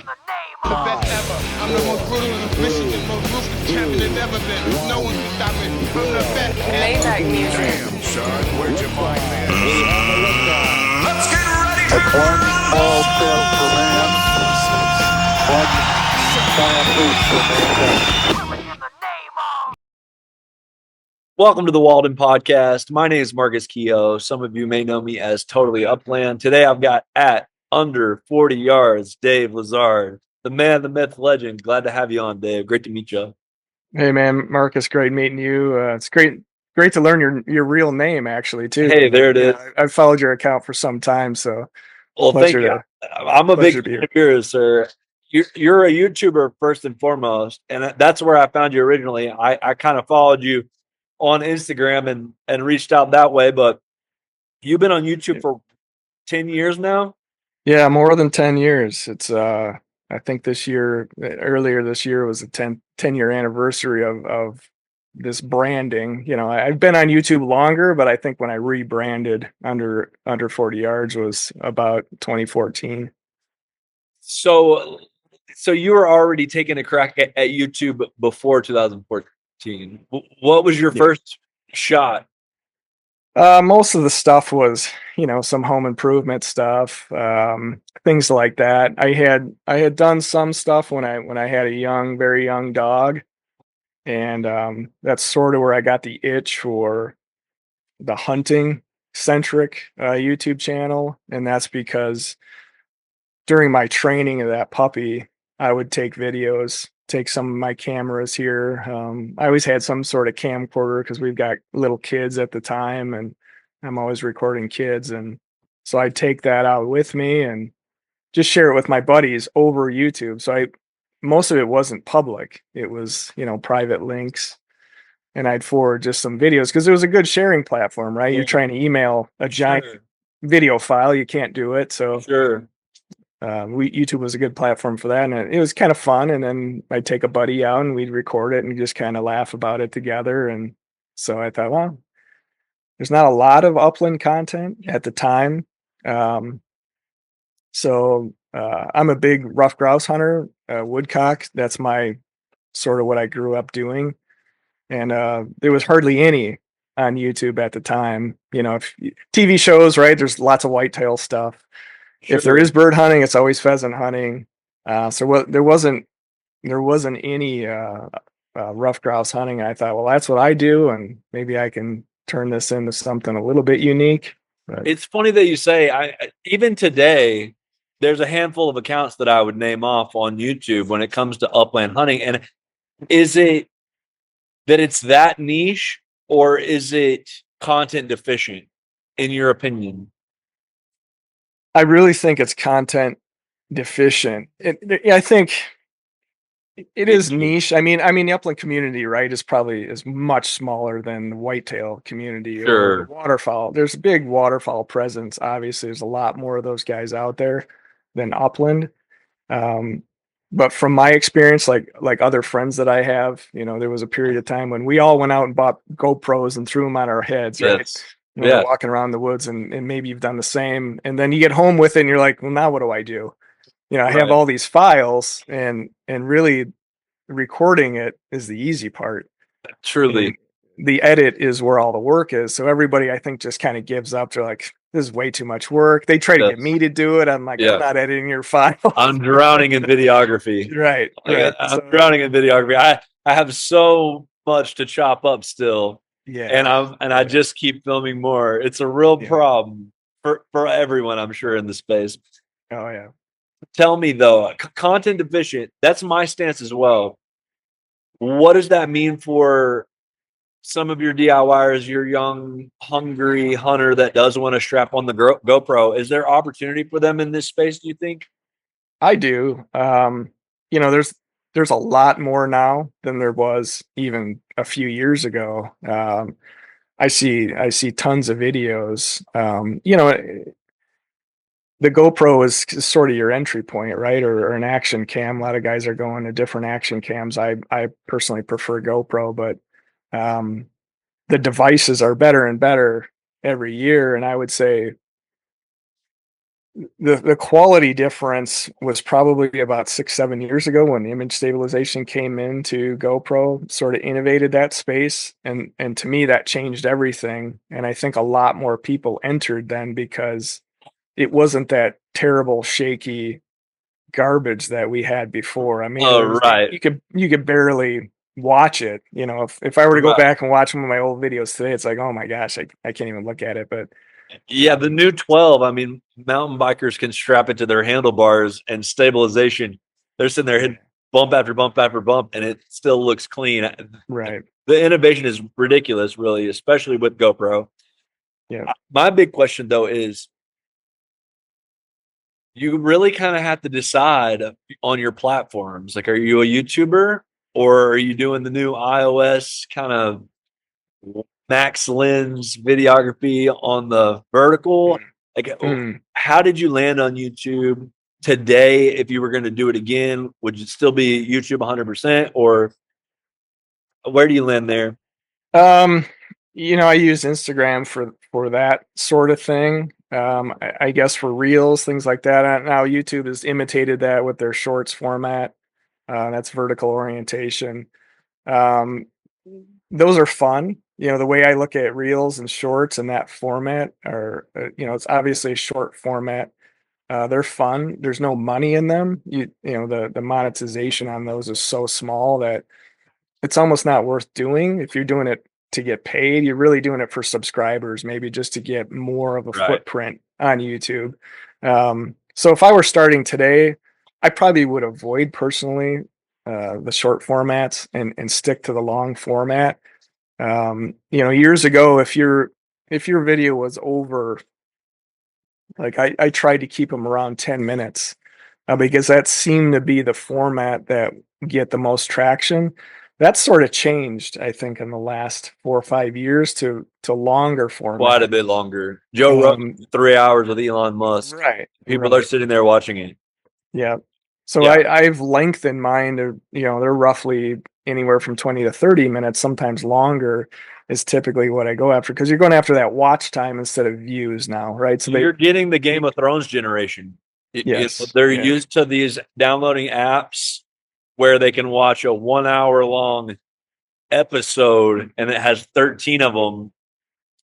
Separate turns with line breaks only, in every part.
The best ever. I'm the most brutal and vicious and most ruthless champion there's ever been. No one can stop me. I'm the best ever.
Maybach music.
Damn, son, where'd you find this?
Let's get ready to
All step for man. One giant leap for mankind.
Welcome to the Walden Podcast. My name is Marcus Kehoe. Some of you may know me as Totally Upland. Today I've got at under 40 yards, Dave Lessard, the man, the myth, legend. Glad to have you on, Dave. Great to meet you.
Hey man, Marcus, great meeting you. It's great to learn your real name actually too.
Hey, there it is.
I've followed your account for some time, so
Well, thank you. I'm a big fan of yours, sir. You're a YouTuber first and foremost, and that's where I found you originally. I kind of followed you on Instagram and reached out that way, but you've been on YouTube for 10 years now?
Yeah, more than 10 years. It's I think earlier this year was the 10-year anniversary of this branding. You know, I've been on YouTube longer, but I think when I rebranded under 40 yards was about 2014.
So you were already taking a crack at YouTube before 2014. What was your first shot?
Most of the stuff was, some home improvement stuff, things like that. I had done some stuff when I had a very young dog, and that's sort of where I got the itch for the hunting centric YouTube channel, and that's because during my training of that puppy, I would take some of my cameras here. I always had some sort of camcorder because we've got little kids at the time and I'm always recording kids. And so I'd take that out with me and just share it with my buddies over YouTube. So most of it wasn't public. It was, private links, and I'd forward just some videos because it was a good sharing platform, right? Yeah. You're trying to email a giant video file. You can't do it. So
sure.
YouTube was a good platform for that, and it was kind of fun. And then I'd take a buddy out and we'd record it and just kind of laugh about it together. And so I thought, well, there's not a lot of upland content at the time. So I'm a big rough grouse hunter, woodcock. That's my sort of what I grew up doing. And there was hardly any on YouTube at the time. If TV shows, right, there's lots of whitetail stuff. Sure. If there is bird hunting, it's always pheasant hunting. So there wasn't any rough grouse hunting. I thought, well, that's what I do, and maybe I can turn this into something a little bit unique. But
it's funny that you say. Even today, there's a handful of accounts that I would name off on YouTube when it comes to upland hunting. And is it that it's that niche, or is it content deficient, in your opinion?
I really think it's content deficient. I think it is niche. I mean, the upland community, right, is much smaller than the whitetail community.
Sure.
Or the waterfowl. There's a big waterfowl presence. Obviously, there's a lot more of those guys out there than upland. But from my experience, like other friends that I have, there was a period of time when we all went out and bought GoPros and threw them on our heads, right?
Yes.
Walking around the woods, and maybe you've done the same. And then you get home with it and you're like, well, now what do I do? I have all these files, and really recording it is the easy part.
Truly.
And the edit is where all the work is. So everybody, I think, just kind of gives up. They're like, this is way too much work. They try to get me to do it. I'm like, I'm not editing your file.
I'm drowning in videography.
Right.
I'm drowning in videography. I have so much to chop up still.
Yeah.
I just keep filming more. It's a real problem for everyone, I'm sure, in the space.
Oh yeah.
Tell me though, content deficient, that's my stance as well. What does that mean for some of your DIYers, your young, hungry hunter that does want to strap on the GoPro? Is there opportunity for them in this space, do you think?
I do. There's a lot more now than there was even a few years ago. I see tons of videos. The GoPro is sort of your entry point, right? Or an action cam. A lot of guys are going to different action cams. I personally prefer GoPro, but the devices are better and better every year. And I would say the quality difference was probably about 6-7 years ago when image stabilization came into GoPro, sort of innovated that space, and to me that changed everything. And I think a lot more people entered then because it wasn't that terrible shaky garbage that we had before. I mean,
Right.
you could barely watch it. If I were to go
Right.
back and watch some of my old videos today, it's like, oh my gosh, I can't even look at it. But
Yeah, the new 12, I mean, mountain bikers can strap it to their handlebars and stabilization. They're sitting there hitting bump after bump after bump, and it still looks clean.
right.
The innovation is ridiculous, really, especially with GoPro.
Yeah.
My big question, though, is you really kind of have to decide on your platforms. Like, are you a YouTuber or are you doing the new iOS kind of max lens videography on the vertical? Like, how did you land on YouTube today? If you were going to do it again, would you still be YouTube 100%, or where do you land there?
I use Instagram for that sort of thing. I guess for reels, things like that. Now YouTube has imitated that with their shorts format. That's vertical orientation. Those are fun. The way I look at reels and shorts in that format are, it's obviously a short format. They're fun. There's no money in them. The monetization on those is so small that it's almost not worth doing. If you're doing it to get paid, you're really doing it for subscribers, maybe just to get more of a footprint on YouTube. So if I were starting today, I probably would avoid personally the short formats and stick to the long format. Years ago, if your video was over, like I tried to keep them around 10 minutes because that seemed to be the format that get the most traction. That's sort of changed, I think, in the last 4 or 5 years to longer format.
Quite a bit longer. Joe Rogan, 3 hours with Elon Musk.
Right.
People are sitting there watching it.
Yeah. So I've lengthened mine to, they're roughly anywhere from 20 to 30 minutes, sometimes longer is typically what I go after, because you're going after that watch time instead of views now, right? So
you're getting the Game of Thrones generation.
Yes.
They're used to these downloading apps where they can watch a 1 hour long episode and it has 13 of them.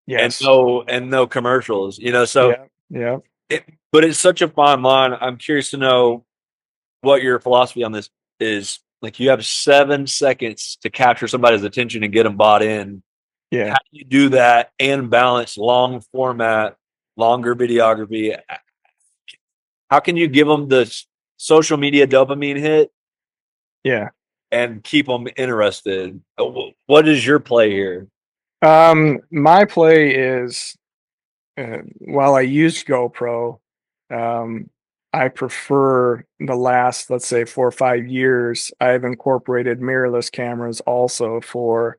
Yes.
And no commercials, so
yeah.
But it's such a fine line. I'm curious to know what your philosophy on this is. Like, you have 7 seconds to capture somebody's attention and get them bought in.
Yeah.
How do you do that and balance long format, longer videography? How can you give them the social media dopamine hit?
Yeah.
And keep them interested? What is your play here?
My play is, while I used GoPro, I prefer the last, let's say, 4 or 5 years, I've incorporated mirrorless cameras also for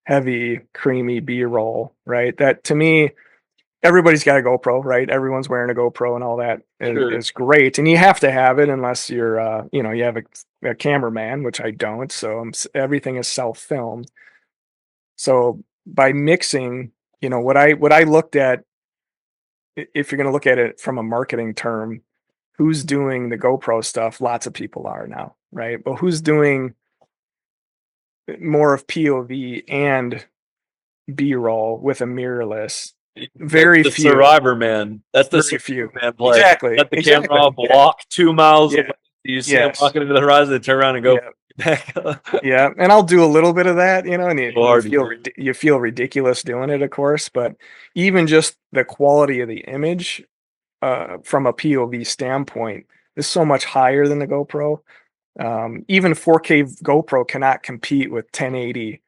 heavy, creamy B-roll, right? That, to me, everybody's got a GoPro, right? Everyone's wearing a GoPro and all that is great. And you have to have it unless you're, you have a cameraman, which I don't. So everything is self-filmed. So by mixing, what I looked at, if you're going to look at it from a marketing term, who's doing the GoPro stuff? Lots of people are now, right? But who's doing more of POV and B-roll with a mirrorless? Very
the
few.
Survivor man. That's the
very few.
Man play.
Exactly.
Let the camera off, walk 2 miles away. You see him
Yes.
walking into the horizon, and turn around and go back.
Yeah, and I'll do a little bit of that, and
Hard.
you feel ridiculous doing it, of course. But even just the quality of the image, from a POV standpoint, is so much higher than the GoPro. Even 4K GoPro cannot compete with 1080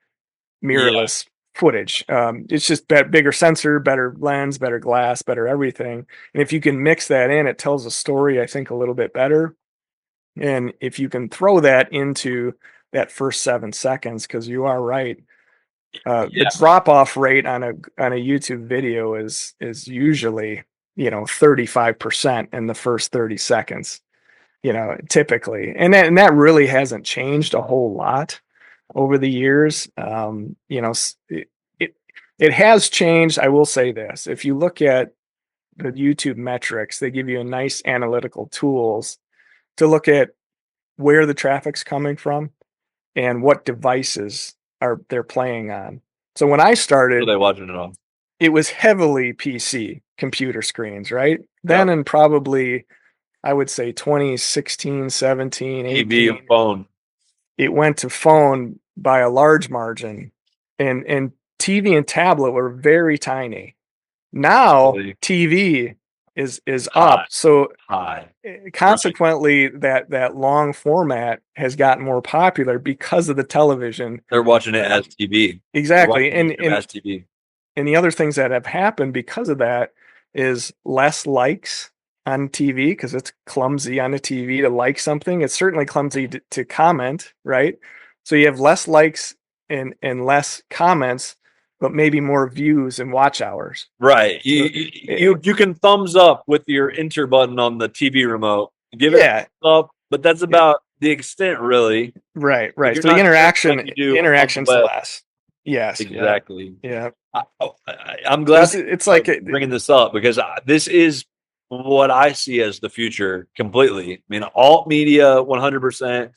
mirrorless footage. It's just bigger sensor, better lens, better glass, better everything. And if you can mix that in, it tells a story, I think, a little bit better. And if you can throw that into that first 7 seconds, because you are right, the drop off rate on a YouTube video is usually 35% in the first 30 seconds, typically, and that really hasn't changed a whole lot over the years. It has changed. I will say this: if you look at the YouTube metrics. They give you a nice analytical tools to look at where the traffic's coming from and what devices they're playing on. So when I started,
What are they watching it on?
it was heavily PC computer screens, right? Then in probably, I would say 2016, 17, 18,
TV and phone.
it went to phone by a large margin, and TV and tablet were very tiny. Now
Really?
TV is
High.
up. So
High.
consequently, that long format has gotten more popular because of the television.
They're watching it as TV.
Exactly. And
as TV.
And the other things that have happened because of that is less likes on TV, because it's clumsy on a TV to like something. It's certainly clumsy to comment, right? So you have less likes and less comments, but maybe more views and watch hours.
Right. You can thumbs up with your enter button on the TV remote. Give it a thumbs up, but that's about the extent, really.
Right. So the interaction's less. Yes.
Exactly.
Yeah.
I'm glad
it's like
bringing this up, because this is what I see as the future completely. I mean, alt media, 100%.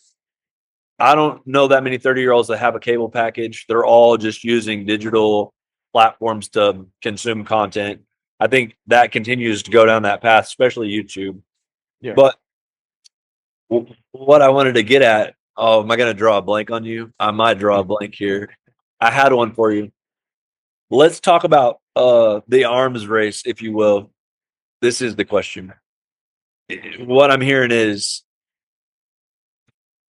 I don't know that many 30-year-olds that have a cable package. They're all just using digital platforms to consume content. I think that continues to go down that path, especially YouTube.
Yeah.
But what I wanted to get at, am I going to draw a blank on you? I might draw a blank here. I had one for you. Let's talk about the arms race, if you will. This is the question. What I'm hearing is,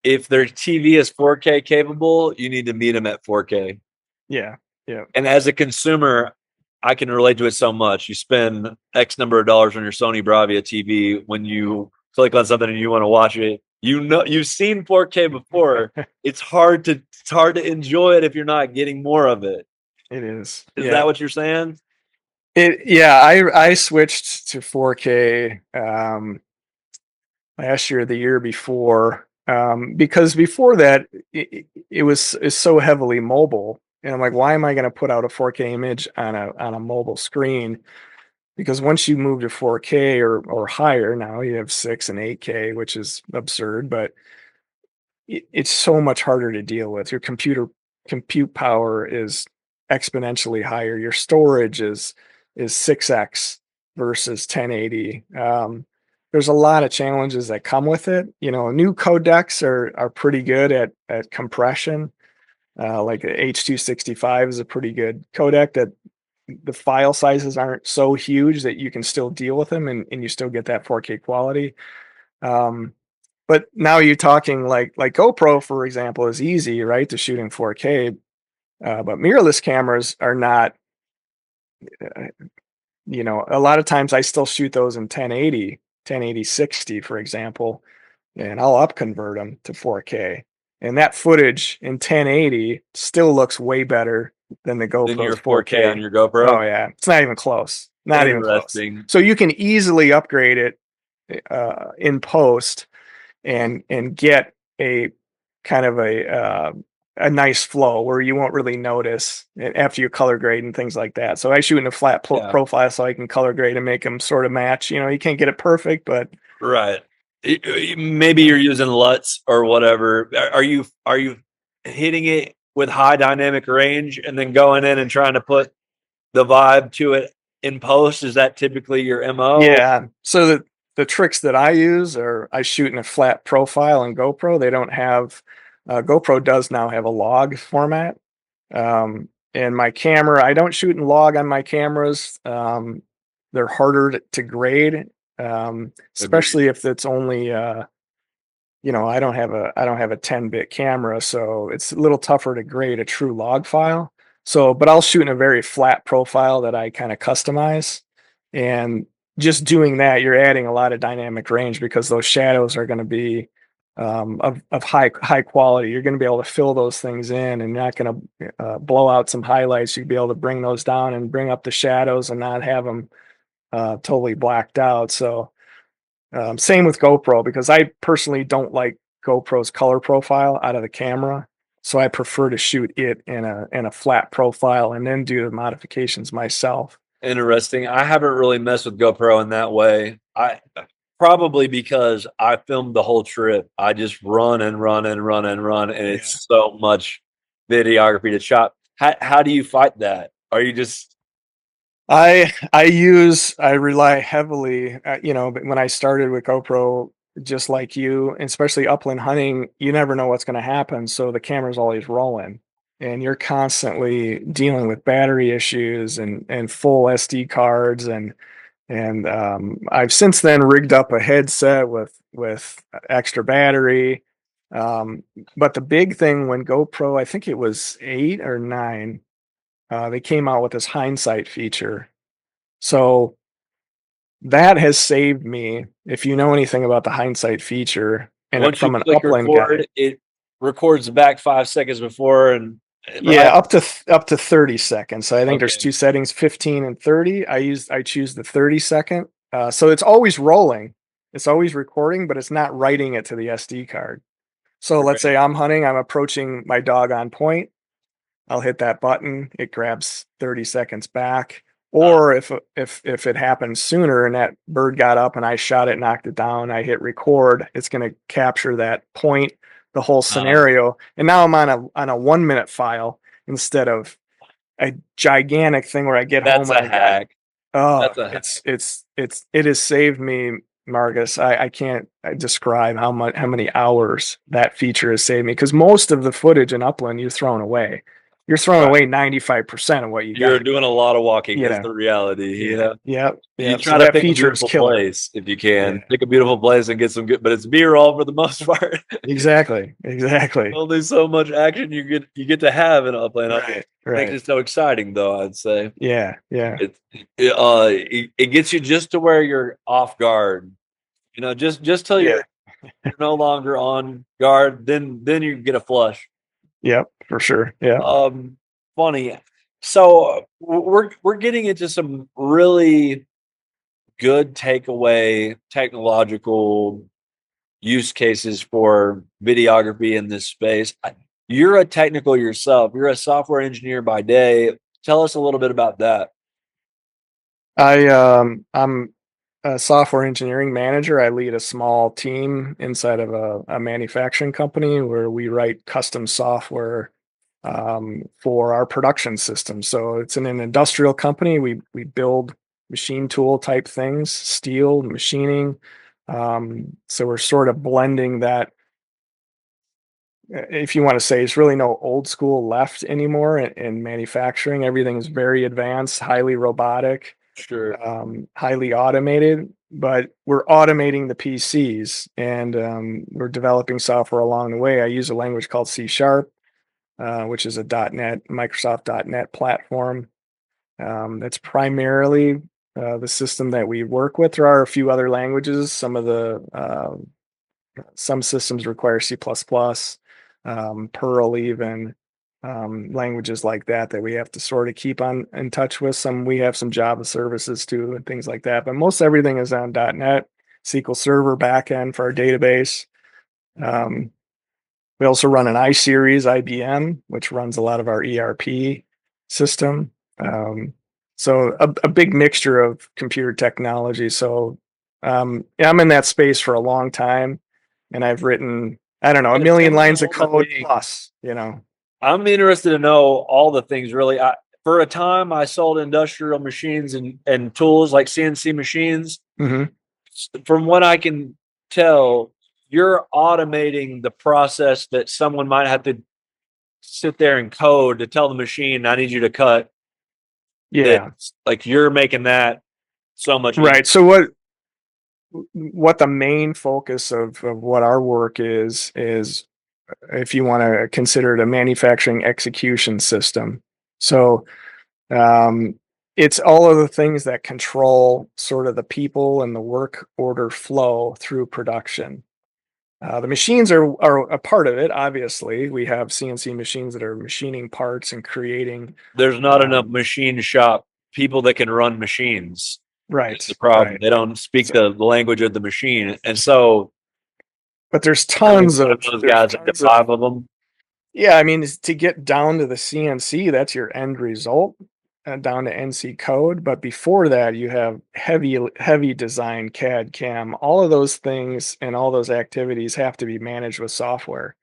if their TV is 4K capable, you need to meet them at 4K.
Yeah.
And as a consumer, I can relate to it so much. You spend X number of dollars on your Sony Bravia TV. When you click on something and you want to watch it, you know you've seen 4K before. It's hard to enjoy it if you're not getting more of it.
It is.
Is that what you're saying?
I switched to 4K last year, the year before, because before that it's so heavily mobile, and I'm like, why am I going to put out a 4K image on a mobile screen? Because once you move to 4K or higher, now you have 6 and 8K, which is absurd, but it's so much harder to deal with. Your compute power is exponentially higher. Your storage is 6x versus 1080. There's a lot of challenges that come with it. New codecs are pretty good at compression. Like the H.265 is a pretty good codec that the file sizes aren't so huge that you can still deal with them and you still get that 4K quality. But now you're talking like GoPro, for example, is easy, right, to shoot in 4K. But mirrorless cameras are not, a lot of times I still shoot those in 1080/60, for example, and I'll upconvert them to 4K. And that footage in 1080 still looks way better than the GoPro.
Than your 4K on your GoPro?
Oh, yeah. It's not even close. Not even close. So you can easily upgrade it in post and get a kind of a nice flow where you won't really notice after you color grade and things like that. So I shoot in a flat profile so I can color grade and make them sort of match. You can't get it perfect, but
right. Maybe you're using LUTs or whatever. Are you hitting it with high dynamic range and then going in and trying to put the vibe to it in post? Is that typically your MO?
Yeah. So the tricks that I use are I shoot in a flat profile in GoPro. They don't have GoPro does now have a log format. And my camera, I don't shoot in log on my cameras. They're harder to grade, especially if it's only I don't have a 10-bit camera, so it's a little tougher to grade a true log file. So, but I'll shoot in a very flat profile that I kind of customize, and just doing that, you're adding a lot of dynamic range because those shadows are going to be of high quality. You're going to be able to fill those things in, and you're not going to blow out some highlights. You'll be able to bring those down and bring up the shadows and not have them totally blacked out. So same with GoPro, because I personally don't like GoPro's color profile out of the camera. So I prefer to shoot it in a flat profile and then do the modifications myself.
Interesting. I haven't really messed with GoPro in that way. I probably because I filmed the whole trip. I just run and run and run and run, and it's so much videography to chop. How do you fight that? Are you just
I rely heavily, but when I started with GoPro, just like you, and especially upland hunting, you never know what's going to happen. So the camera's always rolling and you're constantly dealing with battery issues and full SD cards. And I've since then rigged up a headset with extra battery. But the big thing when GoPro, I think it was 8 or 9, they came out with this hindsight feature. So that has saved me. If you know anything about the hindsight feature, and
once
from
you
an
click
upland
record,
guy,
it records back 5 seconds before, and
yeah, up to 30 seconds. So I think there's
Okay.
2 settings, 15 and 30. I choose the 30-second. So it's always rolling. It's always recording, but it's not writing it to the SD card. So let's say I'm hunting, I'm approaching my dog on point. I'll hit that button. It grabs 30 seconds back. Or if it happens sooner and that bird got up and I shot it, knocked it down, I hit record, it's going to capture that point, the whole scenario. And now I'm on a 1 minute file instead of a gigantic thing where I get
that's
home
a
and
hack.
oh,
That's a
it has saved me, Marcus. I can't describe how many hours that feature has saved me, because most of the footage in upland you're throwing away. You're throwing away 95% of what you
You're
got.
doing a lot of walking. That's
Yeah.
the reality.
Yeah.
You try
So
to
that
pick a
feature is
beautiful
killer.
place if you can.
Yeah.
Pick a beautiful place and get some good, but it's B-roll for the most part.
Exactly.
Only so much action you get to have in upland.
Right.
Makes it so exciting, though. I'd say
Yeah.
it gets you just to where you're off guard. Just till you're no longer on guard. Then you get a flush.
Yep, for sure. Yeah.
Funny. So we're getting into some really good takeaway technological use cases for videography in this space. You're a technical yourself. You're a software engineer by day. Tell us a little bit about that.
I'm a software engineering manager. I lead a small team inside of a manufacturing company where we write custom software for our production system. So it's in an industrial company. We build machine tool type things, steel machining. So we're sort of blending that. If you want to say, it's really no old school left anymore in manufacturing. Everything is very advanced, highly robotic,
Sure.
highly automated, but we're automating the PCs, and we're developing software along the way. I use a language called C#, which is a .NET, Microsoft .NET platform. That's primarily the system that we work with. There are a few other languages. Some systems require C++, Perl even, languages like that we have to sort of keep in touch with. We have some Java services too and things like that, but most everything is on .NET, SQL Server backend for our database. We also run an iSeries IBM, which runs a lot of our ERP system. So a big mixture of computer technology. So I'm in that space for a long time, and I've written, I don't know, a million lines of code plus,
I'm interested to know all the things really. For a time, I sold industrial machines and tools like CNC machines.
Mm-hmm.
From what I can tell, you're automating the process that someone might have to sit there and code to tell the machine, I need you to cut.
Yeah.
Like you're making that so much
right. So what the main focus of what our work is if you want to consider it a manufacturing execution system. So it's all of the things that control sort of the people and the work order flow through production. The machines are a part of it. Obviously, we have CNC machines that are machining parts and creating.
There's not enough machine shop people that can run machines.
Right.
That's the problem.
Right.
They don't speak the language of the machine. And so,
but there's tons of
those guys, five of them.
Yeah. I mean, to get down to the CNC, that's your end result. down to NC code, but before that you have heavy design, CAD, CAM, all of those things and all those activities have to be managed with software.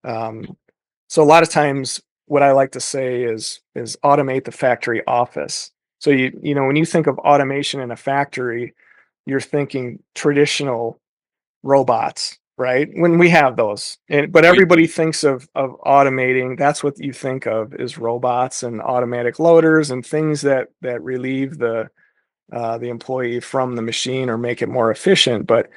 So a lot of times what I like to say is automate the factory office. So you know, when you think of automation in a factory, you're thinking traditional robots, right? When we have those, but everybody thinks of automating. That's what you think of is robots and automatic loaders and things that relieve the employee from the machine or make it more efficient. But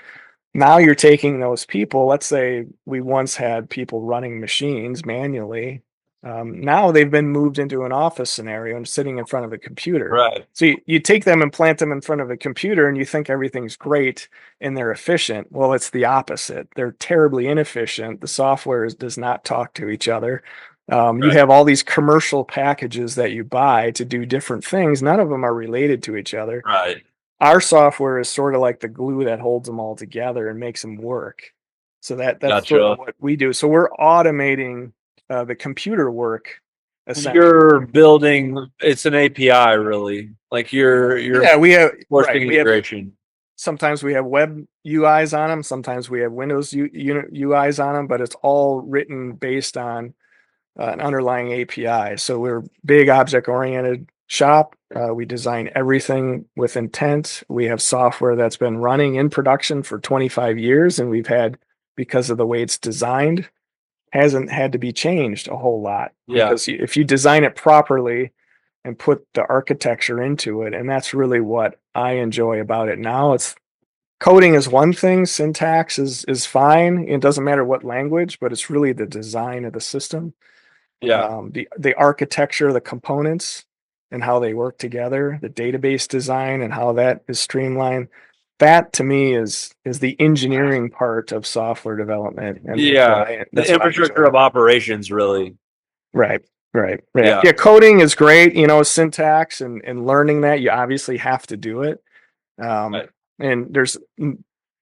now you're taking those people. Let's say we once had people running machines manually. Now they've been moved into an office scenario and sitting in front of a computer.
Right.
So you take them and plant them in front of a computer and you think everything's great and they're efficient. Well, it's the opposite. They're terribly inefficient. The software does not talk to each other. You have all these commercial packages that you buy to do different things. None of them are related to each other.
Right.
Our software is sort of like the glue that holds them all together and makes them work. So that's
Gotcha.
sort of what we do. So we're automating the computer work.
You're building, it's an API really. Like you're
we have
forcing integration.
Sometimes we have web UIs on them. Sometimes we have Windows UIs on them, but it's all written based on an underlying API. So we're big object oriented shop. We design everything with intent. We have software that's been running in production for 25 years, and we've had, because of the way it's designed, hasn't had to be changed a whole lot.
Yeah.
Because if you design it properly and put the architecture into it, and that's really what I enjoy about it now. It's coding is one thing, syntax is fine. It doesn't matter what language, but it's really the design of the system.
Yeah.
The architecture, the components, and how they work together, the database design and how that is streamlined. That to me is the engineering part of software development. And
the infrastructure of operations, really.
Right. Yeah. Coding is great. You know, syntax and learning that, you obviously have to do it. And there's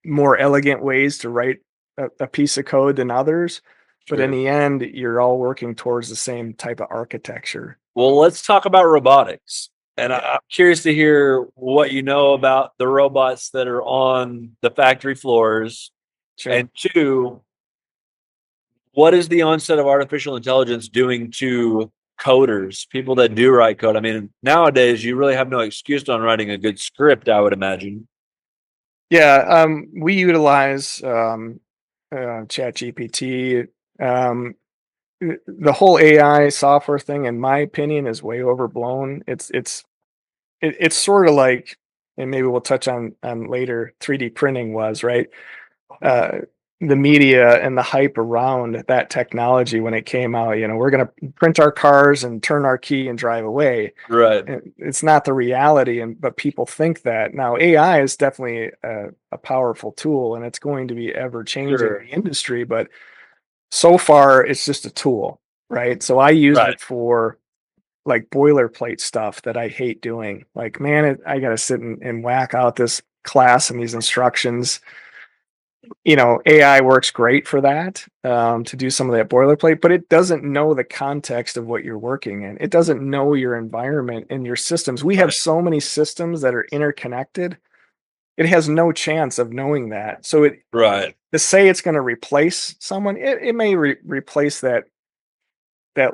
more elegant ways to write a piece of code than others. But in the end, you're all working towards the same type of architecture.
Well, let's talk about robotics. And I'm curious to hear what you know about the robots that are on the factory floors. Sure. And two, what is the onset of artificial intelligence doing to coders, people that do write code? I mean, nowadays, you really have no excuse on writing a good script, I would imagine.
Yeah, we utilize ChatGPT. The whole AI software thing, in my opinion, is way overblown. It's sort of like, and maybe we'll touch on later, 3D printing was, right? The media and the hype around that technology when it came out, you know, we're going to print our cars and turn our key and drive away.
Right.
It's not the reality, but people think that. Now, AI is definitely a powerful tool, and it's going to be ever changing in the industry, but so far it's just a tool, right? So I use it for like boilerplate stuff that I hate doing. Like, man, I got to sit and whack out this class and these instructions. You know, AI works great for that, to do some of that boilerplate, but it doesn't know the context of what you're working in. It doesn't know your environment and your systems. We have so many systems that are interconnected. It has no chance of knowing that. So to say it's going to replace someone, it may replace that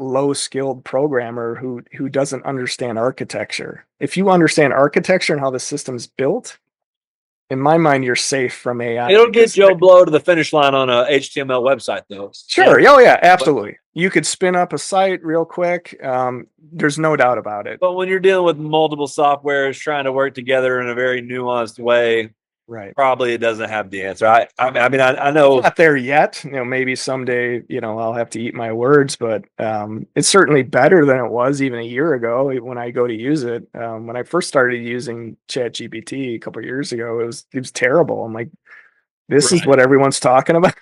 low skilled programmer who doesn't understand architecture. If you understand architecture and how the system's built, in my mind, you're safe from AI.
It'll get Joe Blow to the finish line on a HTML website, though.
Sure. Oh, yeah, absolutely. You could spin up a site real quick. There's no doubt about it.
But when you're dealing with multiple softwares trying to work together in a very nuanced way, probably it doesn't have the answer. I mean, I know
it's not there yet. You know, maybe someday, you know, I'll have to eat my words, but it's certainly better than it was even a year ago when I go to use it. When I first started using ChatGPT a couple of years ago, it was terrible. I'm like, this is what everyone's talking about.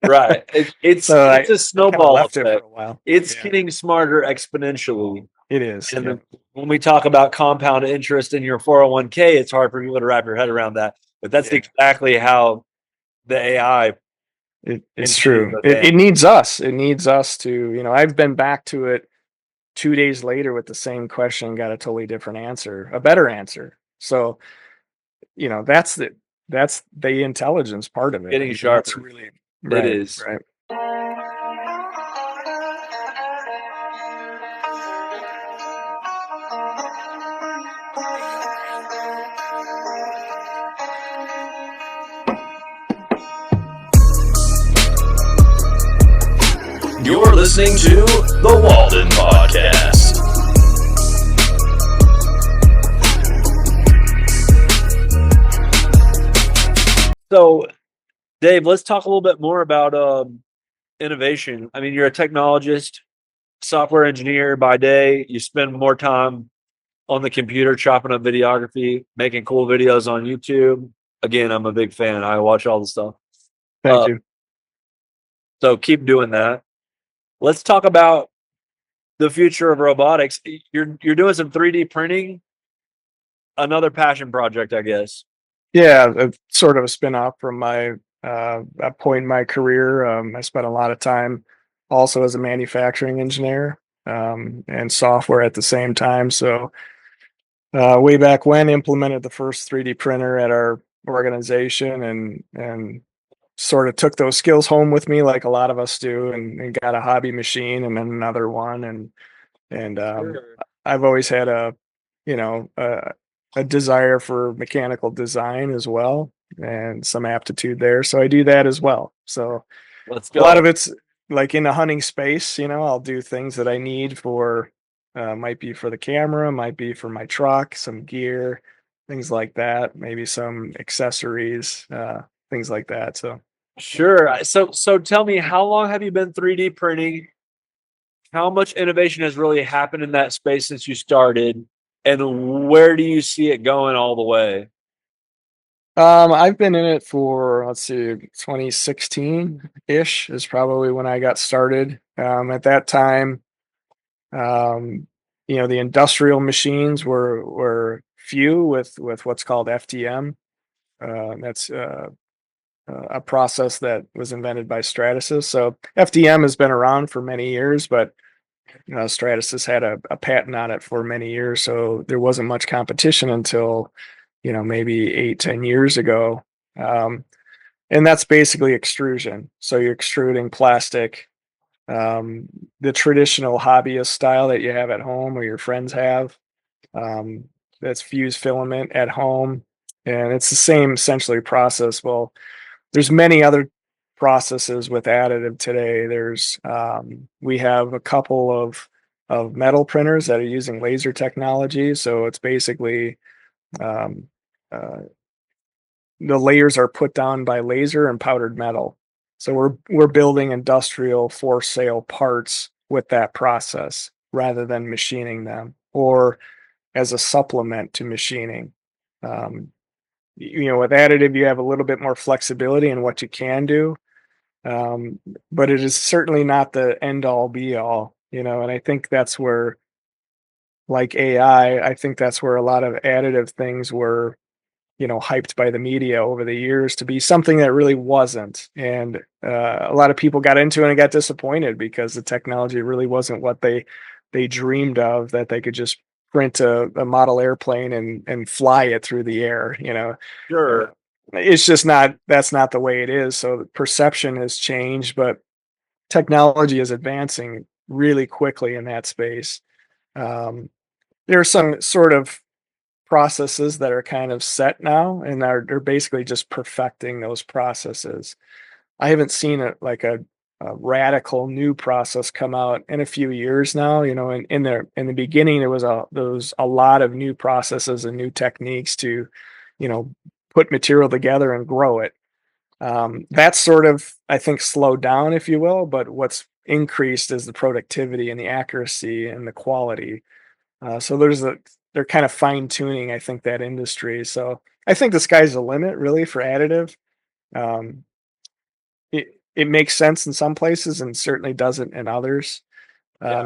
Right. It's a snowball effect.
For a while.
It's getting smarter exponentially.
It is.
And when we talk about compound interest in your 401k, it's hard for people to wrap your head around that. But that's exactly how the AI.
It's true. It needs us. It needs us to, you know, I've been back to it 2 days later with the same question, got a totally different answer, a better answer. So, that's the intelligence part of it.
Getting
And
sharper.
that's really
It is.
right.
You're listening to the Walden Podcast.
So, Dave, let's talk a little bit more about innovation. I mean, you're a technologist, software engineer by day. You spend more time on the computer chopping up videography, making cool videos on YouTube. Again, I'm a big fan. I watch all the stuff.
Thank you.
So keep doing that. Let's talk about the future of robotics. You're doing some 3D printing, another passion project, I guess.
Yeah, sort of a spin-off from my a point in my career. I spent a lot of time also as a manufacturing engineer and software at the same time. So way back when, implemented the first 3D printer at our organization, and sort of took those skills home with me, like a lot of us do, and got a hobby machine and then another one, and
Sure.
I've always had a desire for mechanical design as well, and some aptitude there. So I do that as well. So
Let's
a
go.
lot of it's like in the hunting space, I'll do things that I need for, might be for the camera, might be for my truck, some gear, things like that, maybe some accessories, things like that. So
Sure. So tell me, how long have you been 3D printing? How much innovation has really happened in that space since you started? And where do you see it going all the way?
I've been in it for, let's see, 2016-ish is probably when I got started. At that time, the industrial machines were few with what's called FDM. That's a process that was invented by Stratasys. So FDM has been around for many years, but Stratasys had a patent on it for many years, so there wasn't much competition until maybe 8-10 years ago. And that's basically extrusion. So you're extruding plastic, the traditional hobbyist style that you have at home or your friends have. That's fused filament at home, and it's the same essentially process. Well, there's many other processes with additive today. There's we have a couple of metal printers that are using laser technology. So it's basically um, the layers are put down by laser and powdered metal. So we're building industrial for sale parts with that process rather than machining them or as a supplement to machining. With additive, you have a little bit more flexibility in what you can do, but it is certainly not the end all be all. And I think that's where, like AI, I think that's where a lot of additive things were hyped by the media over the years to be something that really wasn't. And a lot of people got into it and got disappointed because the technology really wasn't what they dreamed of, that they could just print a model airplane and fly it through the air.
Sure.
It's just not, that's not the way it is. So the perception has changed, but technology is advancing really quickly in that space. There are some sort of processes that are kind of set now, and they're basically just perfecting those processes. I haven't seen a radical new process come out in a few years now. In the beginning, there was a lot of new processes and new techniques to, put material together and grow it. That's sort of, I think, slowed down, if you will, but what's increased is the productivity and the accuracy and the quality. So they're kind of fine tuning, I think, that industry. So I think the sky's the limit really for additive. It makes sense in some places and certainly doesn't in others.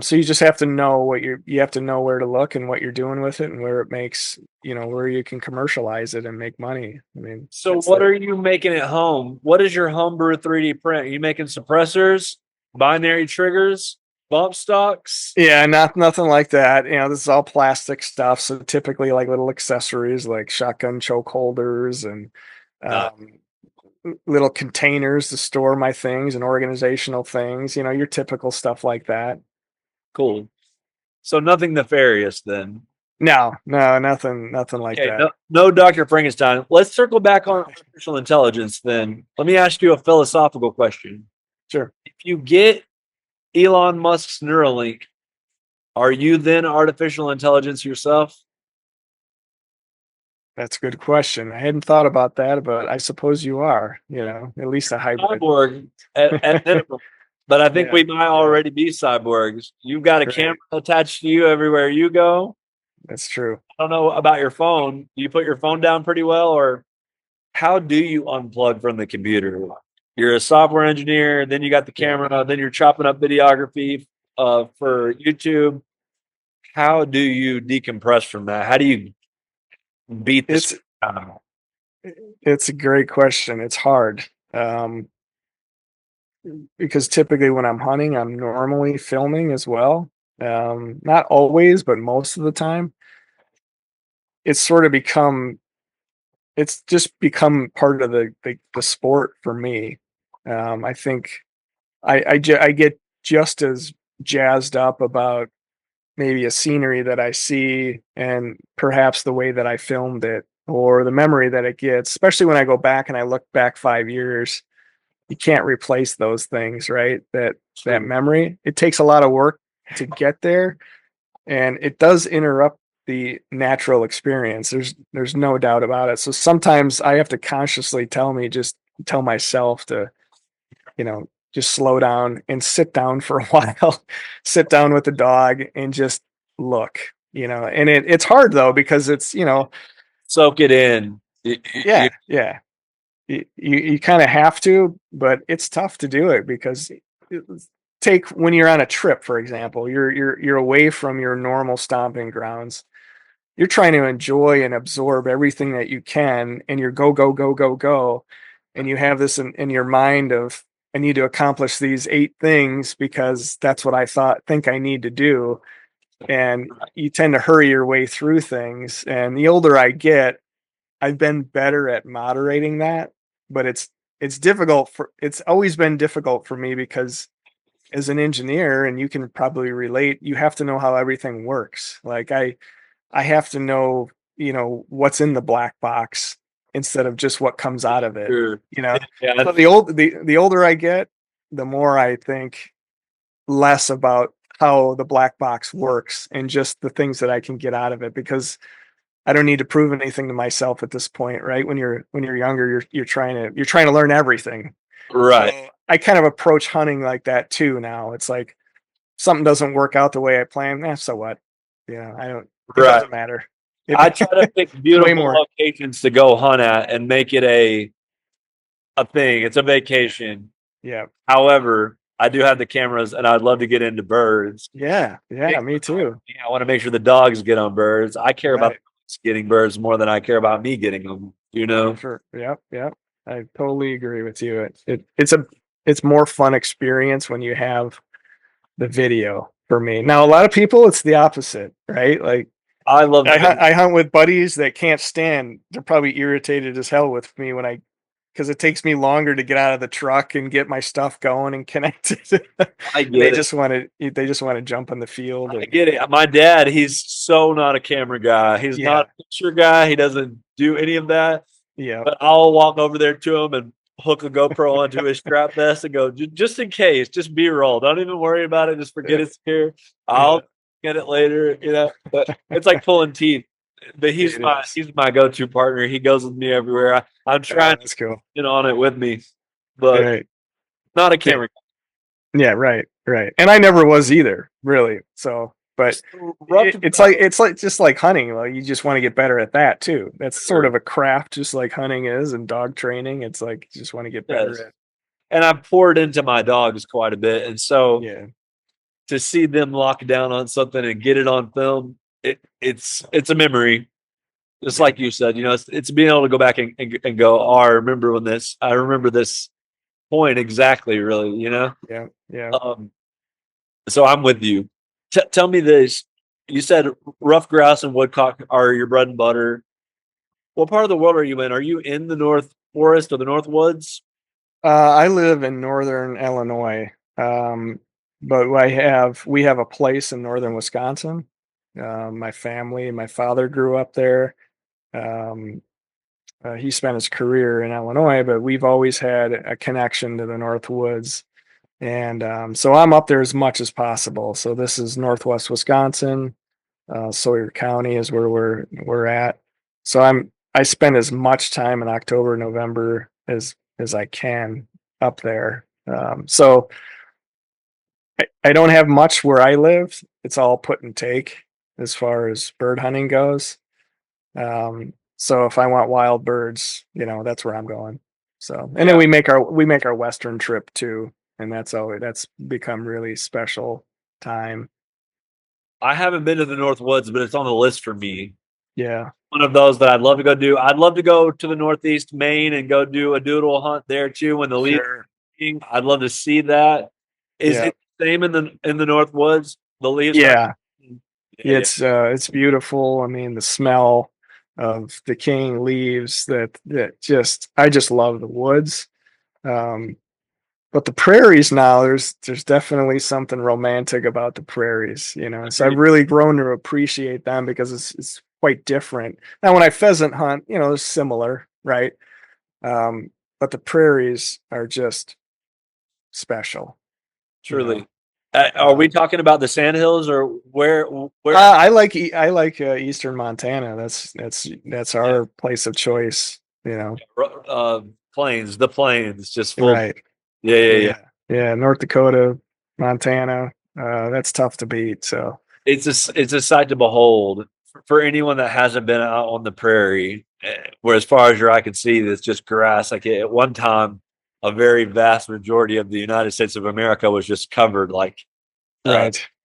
So you just have to know you have to know where to look and what you're doing with it and where it makes, where you can commercialize it and make money. I mean,
So what are you making at home? What is your homebrew 3D print? Are you making suppressors, binary triggers? bump stocks?
Yeah, nothing like that. This is all plastic stuff. So typically like little accessories like shotgun choke holders and um, little containers to store my things and organizational things, your typical stuff like that.
Cool. So nothing nefarious then.
No, nothing like
Okay,
that.
no Dr. Frankenstein. Let's circle back on artificial intelligence then. Let me ask you a philosophical question.
Sure.
If you get Elon Musk's Neuralink, are you then artificial intelligence yourself?
That's a good question. I hadn't thought about that, but I suppose you are, at least a hybrid.
Cyborg at minimum. But I think we might already be cyborgs. You've got a camera attached to you everywhere you go.
That's true.
I don't know about your phone. Do you put your phone down pretty well, or how do you unplug from the computer? You're a software engineer, then you got the camera, then you're chopping up videography for YouTube. How do you decompress from that? How do you beat this?
It's a great question. It's hard. Because typically when I'm hunting, I'm normally filming as well. Not always, but most of the time. It's just become part of the sport for me. I think I get just as jazzed up about maybe a scenery that I see and perhaps the way that I filmed it or the memory that it gets, especially when I go back and I look back 5 years. You can't replace those things, right? That memory. It takes a lot of work to get there, and it does interrupt the natural experience. There's no doubt about it. So sometimes I have to consciously tell myself to, just slow down and sit down for a while, sit down with the dog and just look, and it's hard though, because it's,
soak it in.
Yeah. You kind of have to, but it's tough to do it because take when you're on a trip, for example, you're away from your normal stomping grounds. You're trying to enjoy and absorb everything that you can, and you're go. And you have this in your mind of, I need to accomplish these 8 things because that's what I think I need to do. And you tend to hurry your way through things. And the older I get, I've been better at moderating that, but it's always been difficult for me because as an engineer, and you can probably relate, you have to know how everything works. Like I have to know, what's in the black box instead of just what comes out of it.
Sure.
So the older I get, the more I think less about how the black box works and just the things that I can get out of it, because I don't need to prove anything to myself at this point, right? When you're younger, you're trying to learn everything.
Right.
So I kind of approach hunting like that too now. It's like something doesn't work out the way I planned. So what? It doesn't matter.
I try to pick beautiful locations to go hunt at and make it a thing. It's a vacation.
Yeah.
However, I do have the cameras and I'd love to get into birds.
Yeah, me too.
I want to make sure the dogs get on birds. I care about getting birds more than I care about me getting them,
Sure. Yep. I totally agree with you. It's more fun experience when you have the video for me. Now, a lot of people, it's the opposite, right? Like I hunt with buddies that can't stand. They're probably irritated as hell with me because it takes me longer to get out of the truck and get my stuff going and connected. They just want to jump in the field.
I get it. My dad, he's so not a camera guy. He's not a picture guy. He doesn't do any of that.
Yeah.
But I'll walk over there to him and hook a GoPro onto his strap vest and go, just in case, just B-roll. Don't even worry about it. Just forget it's here. I'll get it later, But it's like pulling teeth. But he's my go-to partner. He goes with me everywhere. I'm trying to get on it with me, but not a camera guy.
Yeah, right. And I never was either, really. So, but it's like just like hunting. Like you just want to get better at that too. That's sort of a craft, just like hunting is, and dog training. It's like you just want to get better at.
And I've poured into my dogs quite a bit, and so to see them lock down on something and get it on film, it's a memory. Just like you said, it's being able to go back and go, oh, I remember this point exactly, really,
Yeah.
So I'm with you. Tell me this. You said rough grouse and woodcock are your bread and butter. What part of the world are you in? Are you in the North Forest or the North Woods?
I live in northern Illinois, but we have a place in northern Wisconsin. My family, my father grew up there. Um, he spent his career in Illinois, but we've always had a connection to the North Woods. And so I'm up there as much as possible. So this is Northwest Wisconsin. Sawyer County is where we're at. So I spend as much time in October, November as I can up there. So I don't have much where I live. It's all put and take as far as bird hunting goes. So if I want wild birds, that's where I'm going. So, and then we make our Western trip too. And that's become really special time.
I haven't been to the North Woods, but it's on the list for me.
Yeah.
One of those that I'd love to go do. I'd love to go to the Northeast Maine and go do a doodle hunt there too when the leaves are peaking. I'd love to see that. Is it the same in the North Woods? The leaves?
Yeah. It's beautiful. I mean, the smell of decaying leaves I just love the woods. But the prairies now, there's definitely something romantic about the prairies, So I've really grown to appreciate them because it's quite different. Now, when I pheasant hunt, they're similar, right? But the prairies are just special.
Truly. Are we talking about the Sandhills or where?
I like Eastern Montana. That's our place of choice.
Plains, the plains, just full.
Right. Yeah. North Dakota, Montana. That's tough to beat. So
it's a sight to behold for anyone that hasn't been out on the prairie. Where, as far as your eye can see, it's just grass. Like at one time, a very vast majority of the United States of America was just covered,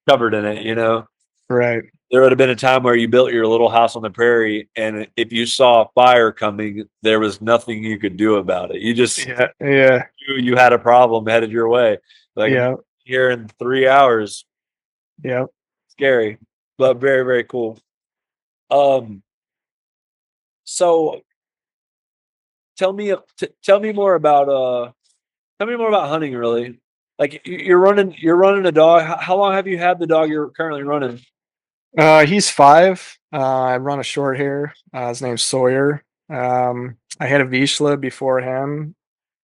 covered in it.
Right.
There would have been a time where you built your little house on the prairie, and if you saw fire coming, there was nothing you could do about it. You just knew you had a problem headed your way. Here in 3 hours.
Yeah.
Scary, but very, very cool. So tell me more about hunting, really. Like you're running a dog. How long have you had the dog you're currently running?
He's 5. I run a short hair. His name's Sawyer. I had a Vizsla before him.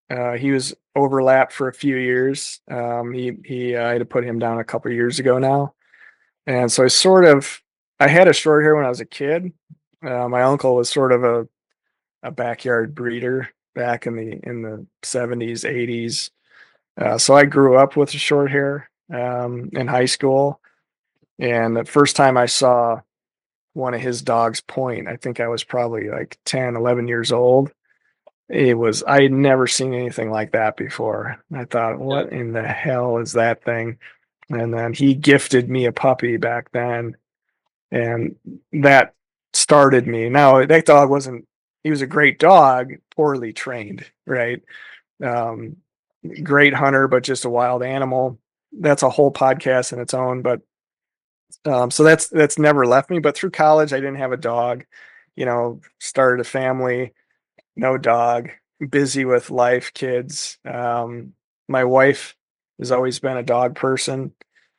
He was overlapped for a few years. I had to put him down a couple of years ago now. And so I had a short hair when I was a kid. My uncle was sort of a backyard breeder back in the 70s, 80s. So I grew up with a short hair in high school. And the first time I saw one of his dogs point, I think I was probably like 10, 11 years old. I had never seen anything like that before. I thought, what in the hell is that thing? And then he gifted me a puppy back then. And that started me. Now, that dog he was a great dog, poorly trained, right? Great hunter, but just a wild animal. That's a whole podcast in its own, but so that's never left me. But through college, I didn't have a dog, started a family, no dog, busy with life, kids. My wife has always been a dog person,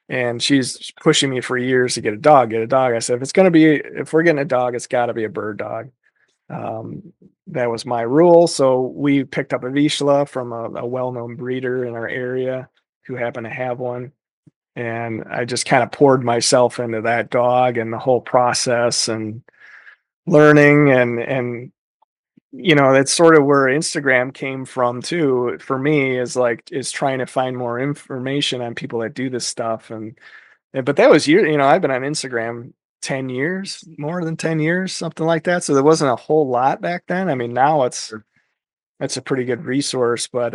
and she's pushing me for years to get a dog. I said, if we're getting a dog, it's got to be a bird dog. That was my rule. So we picked up a Vizsla from a well-known breeder in our area who happened to have one. And I just kind of poured myself into that dog and the whole process and learning. And that's sort of where Instagram came from too. For me is trying to find more information on people that do this stuff. But that was I've been on Instagram 10 years, more than 10 years, something like that. So there wasn't a whole lot back then. I mean, now it's a pretty good resource, but,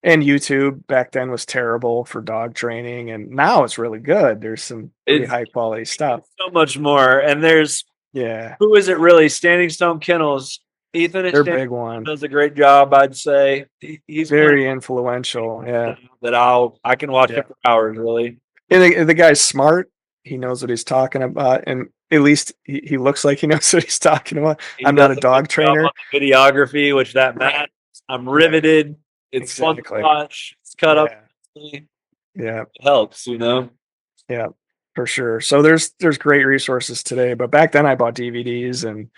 and YouTube back then was terrible for dog training, and now it's really good. There's some pretty high quality stuff.
So much more. And who is it really? Standing Stone Kennels. Ethan,
their big one,
does a great job, I'd say. He's
very influential. Yeah,
that I can watch him for hours, really.
And the guy's smart. He knows what he's talking about, and at least he looks like he knows what he's talking about.
He
I'm not a
does
dog
good job
trainer.
on the videography, which that matters. I'm riveted. It's fun
Exactly.
to watch. It's cut up.
Yeah.
It helps, you know.
Yeah, for sure. So there's great resources today, but back then I bought DVDs and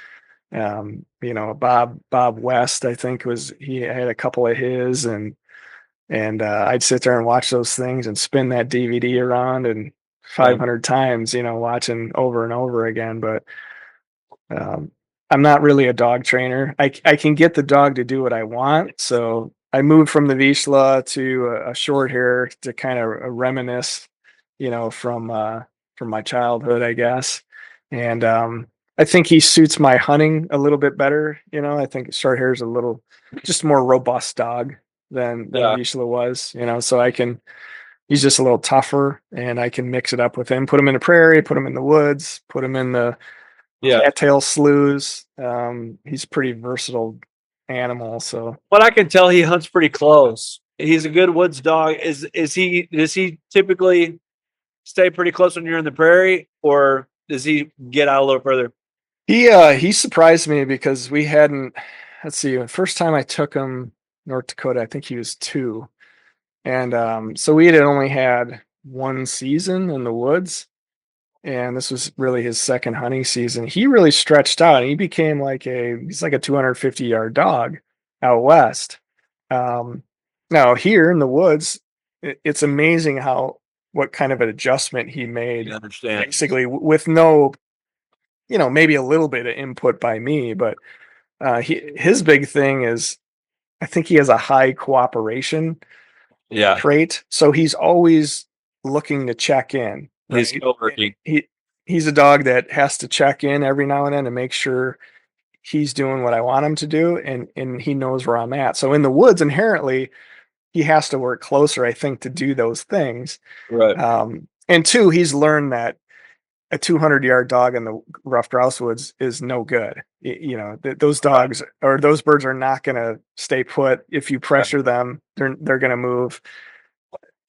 Bob West, I think he had a couple of his and I'd sit there and watch those things and spin that DVD around and 500 times, watching over and over again. But I'm not really a dog trainer. I can get the dog to do what I want. So I moved from the Vizsla to a short hair to kind of reminisce, from my childhood, I guess. And I think he suits my hunting a little bit better. I think short hair is a little just more robust dog than Vizsla was. So he's just a little tougher, and I can mix it up with him. Put him in the prairie, put him in the woods, put him in the cattail sloughs. He's a pretty versatile animal. So
what I can tell, he hunts pretty close. He's a good woods dog. Does he typically stay pretty close when you're in the prairie, or does he get out a little further?
He surprised me because we hadn't. Let's see. The first time I took him North Dakota, I think he was 2, and so we had only had 1 season in the woods. And this was really his second hunting season. He really stretched out. He became he's like a 250-yard dog out west. Now here in the woods, it's amazing what kind of an adjustment he made.
I understand.
Basically with no, maybe a little bit of input by me, but his big thing is, I think he has a high cooperation trait. So he's always looking to check in.
He's co-working.
He's a dog that has to check in every now and then to make sure he's doing what I want him to do, and he knows where I'm at. So in the woods, inherently, he has to work closer, I think, to do those things.
Right.
And 2, he's learned that a 200-yard dog in the rough grouse woods is no good. Those dogs or those birds are not going to stay put. If you pressure them, they're going to move.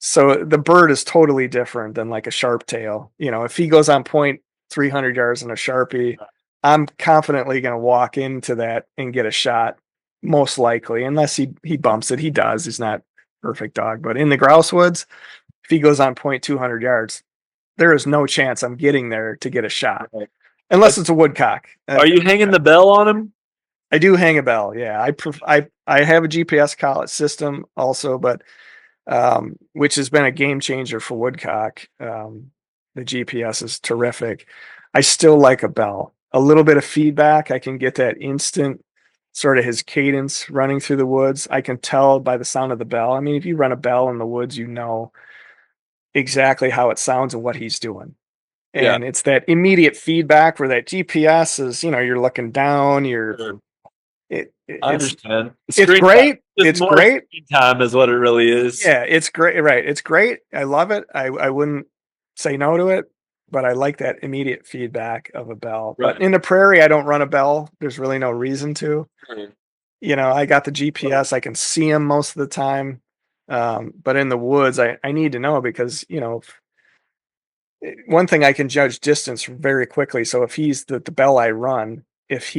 So the bird is totally different than like a sharp tail. If he goes on point 300 yards in a Sharpie, I'm confidently going to walk into that and get a shot, most likely, unless he bumps it. He does. He's not a perfect dog. But in the grouse woods, if he goes on point 200 yards, there is no chance I'm getting there to get a shot, unless it's a woodcock.
Are you hanging the bell on him?
I do hang a bell. Yeah, I have a GPS collet system also, but which has been a game changer for woodcock. The GPS is terrific. I still like a bell. A little bit of feedback. I can get that instant sort of his cadence running through the woods. I can tell by the sound of the bell. I mean, if you run a bell in the woods, exactly how it sounds and what he's doing. And it's that immediate feedback where that GPS is, you're looking down,
I understand.
It's great. It's great.
Time is what it really is.
Yeah, it's great. Right. It's great. I love it. I wouldn't say no to it, but I like that immediate feedback of a bell. Right. But in the prairie, I don't run a bell. There's really no reason to. Mm-hmm. I got the GPS. I can see him most of the time. But in the woods, I need to know because, one thing I can judge distance very quickly. So if he's the bell I run, if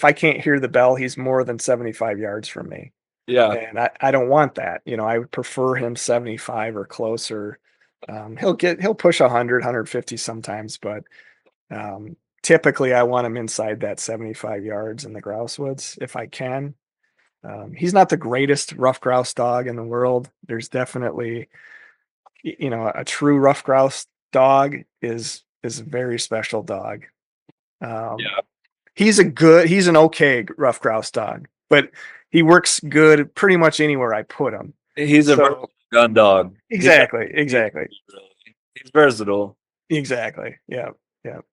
I can't hear the bell, he's more than 75 yards from me. Yeah. And I don't want that. I would prefer him 75 or closer. He'll push 100, 150 sometimes, but typically I want him inside that 75 yards in the grouse woods if I can. He's not the greatest rough grouse dog in the world. There's definitely, a true rough grouse dog is a very special dog. He's an okay rough grouse dog, but he works good pretty much anywhere I put him.
He's a gun dog.
Exactly.
He's versatile.
Exactly. Yeah.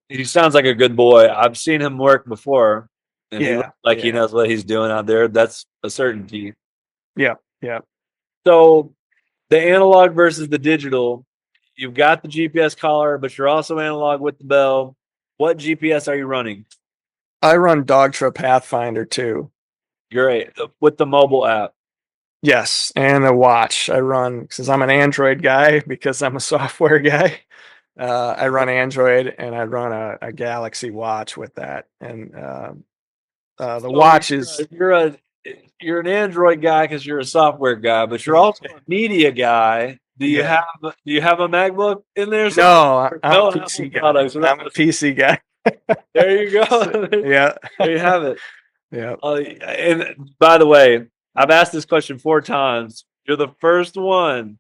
He sounds like a good boy. I've seen him work before. And he knows what he's doing out there. That's a certainty. Yeah. So the analog versus the digital, you've got the GPS collar, but you're also analog with the bell. What GPS are you running?
I run Dogtra Pathfinder 2.
Great. With the mobile app.
Yes, and a watch. I run because I'm an Android guy because I'm a software guy. I run Android and I run a Galaxy watch with that. And the
So
watch is
you're an Android guy because you're a software guy, but you're also a media guy. Do you
Yeah.
have a MacBook in there?
No, I'm
No
a PC
Apple
guy.
products. So
I'm a PC guy.
there you go.
Yeah.
There you have it.
Yeah.
And by the way, I've asked this question 4 times. You're the first one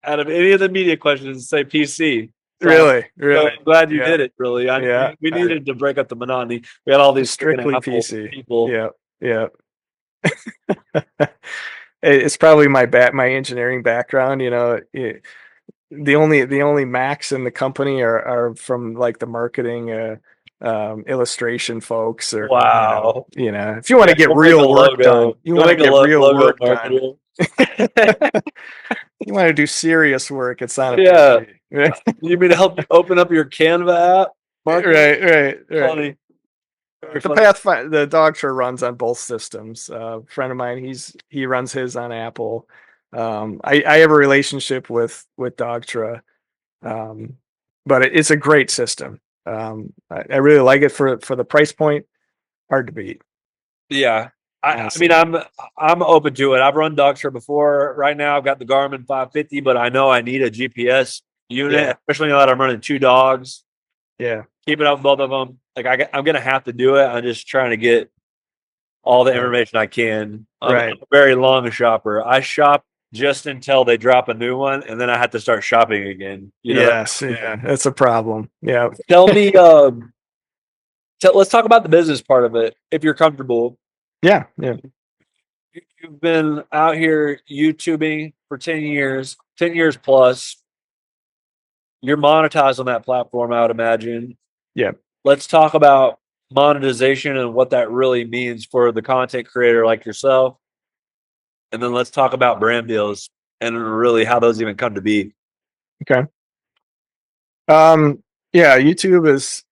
out of any of the media questions to say PC. So
Really?
so I'm glad you
Yeah.
did it. Really,
Yeah.
we needed to break up the monotony. We had all these
Strictly
Apple
PC.
people.
Yeah. Yeah. It's probably my engineering background, the only Macs in the company are from like the marketing illustration folks or
Wow.
if you want to get
Go
real
make a
work done,
logo.
you
Go
want to
make a
get real
logo
work done.
marketer.
You want to do serious work, it's not a
Yeah.
PC.
You mean to help you open up your Canva app?
Right.
Funny.
The Dogtra runs on both systems. A friend of mine, he runs his on Apple. I have a relationship with Dogtra, but it's a great system. I really like it for the price point. Hard to beat.
Yeah. I
Honestly.
mean, I'm open to it. I've run Dogtra before. Right now, I've got the Garmin 550, but I know I need a GPS unit,
Yeah.
especially now that I'm running 2 dogs.
Yeah.
Keeping up with both of them. Like I'm gonna have to do it. I'm just trying to get all the information I can. I'm a very long shopper. I shop just until they drop a new one, and then I have to start shopping again.
Yes. Yeah. That's a problem. Yeah.
Tell me. Let's talk about the business part of it, if you're comfortable.
Yeah. Yeah.
You've been out here YouTubing for 10 years plus. You're monetized on that platform, I would imagine.
Yeah.
Let's talk about monetization and what that really means for the content creator like yourself. And then let's talk about brand deals and really how those even come to be.
Okay. Yeah, YouTube is,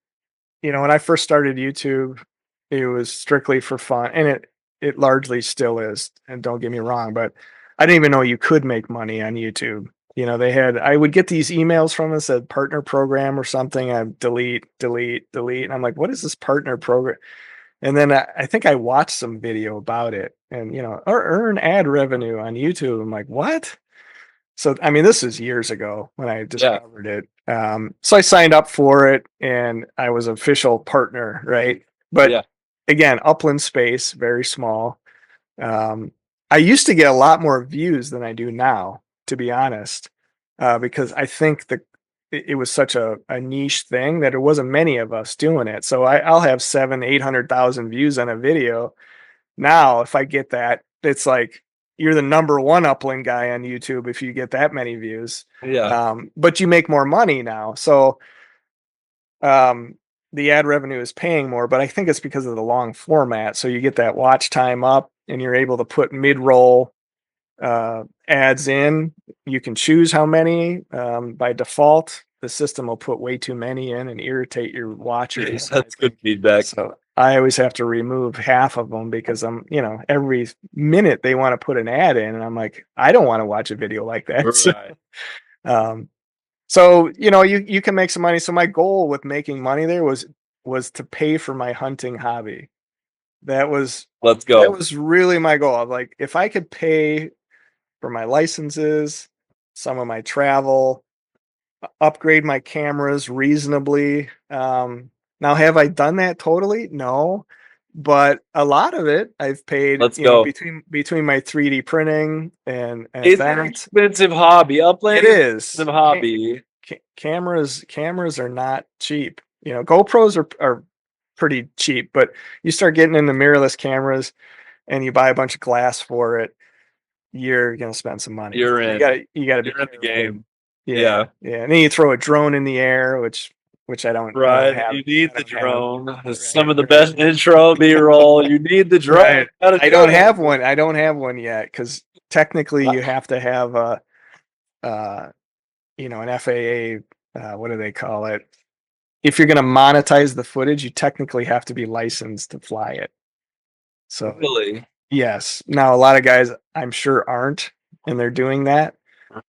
when I first started YouTube, it was strictly for fun, and it largely still is. And don't get me wrong, but I didn't even know you could make money on YouTube. I would get these emails from us, a partner program or something. I delete. And I'm like, what is this partner program? And then I think I watched some video about it and, or earn ad revenue on YouTube. I'm like, what? So, I mean, this is years ago when I discovered it. So I signed up for it and I was an official partner, right? But again, upland space, very small. I used to get a lot more views than I do now, to be honest, because I think it was such a niche thing that there wasn't many of us doing it. So I'll have 700,000-800,000 views on a video. Now, if I get that, it's like you're the number one upland guy on YouTube if you get that many views.
Yeah.
But you make more money now. So the ad revenue is paying more, but I think it's because of the long format. So you get that watch time up and you're able to put mid-roll ads in. You can choose how many. By default, the system will put way too many in and irritate your watchers.
That's good feedback.
So I always have to remove half of them because every minute they want to put an ad in and I'm like, I don't want to watch a video like that.
Right.
So you can make some money. So my goal with making money there was to pay for my hunting hobby. Let's go. That was really my goal. Like, if I could pay for my licenses, some of my travel, upgrade my cameras reasonably. Now, have I done that totally? No, but a lot of it I've paid. Between my 3D printing and
it's an expensive hobby. Upland
it is
expensive hobby.
Cameras are not cheap. GoPros are pretty cheap, but you start getting into mirrorless cameras and you buy a bunch of glass for it, you're gonna spend some money.
You're in.
You gotta be
in the game.
Yeah. And then you throw a drone in the air, which I don't.
Right.
I don't have.
You need the drone. Some of the best intro B-roll. You need the drone.
Right. I don't have one. I don't have one yet because technically you have to have an FAA. What do they call it? If you're going to monetize the footage, you technically have to be licensed to fly it. So
really,
Yes. Now, a lot of guys, I'm sure, aren't, and they're doing that.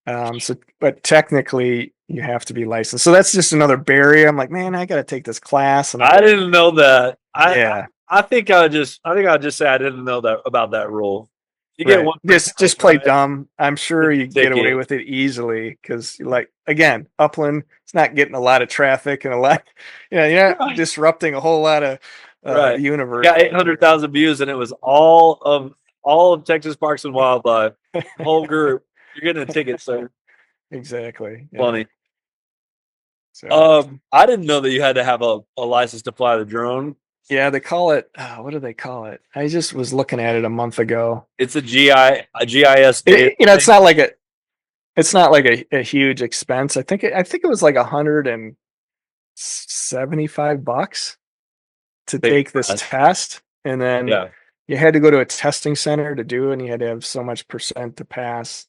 But technically, you have to be licensed. So that's just another barrier. I'm like, man, I got to take this class. And
I didn't know that.
yeah,
I think I'll just say I didn't know that about that rule. You get
right.
one.
Just play
right?
dumb. I'm sure you get away
Ticket.
with it easily because, like, again, Upland, it's not getting a lot of traffic and a lot. You're not disrupting a whole lot of
Right.
universe.
Got 800,000 views, and it was all of Texas Parks and Wildlife, the whole group. You're getting a ticket, sir.
Exactly. Yeah.
Funny.
So,
I didn't know that you had to have a license to fly the drone.
yeah, they call it. What do they call it? I just was looking at it a month ago.
It's a GIS.
It's not like a huge expense. I think it was like $175 to take this test, and then you had to go to a testing center to do it, and you had to have so much percent to pass.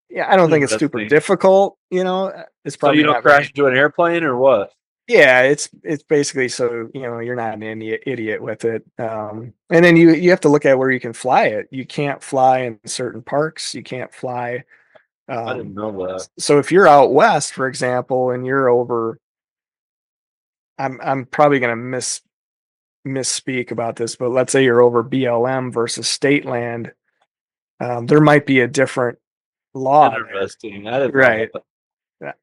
Yeah, I don't think it's super difficult. It's probably
so you don't crash into an airplane or what?
Yeah, it's basically so you're not an idiot with it. And then you have to look at where you can fly it. You can't fly in certain parks. You can't fly.
I didn't know that.
So if you're out west, for example, and you're over, I'm probably going to misspeak about this, but let's say you're over BLM versus state land, there might be a different law.
Interesting. I didn't
right.
know that.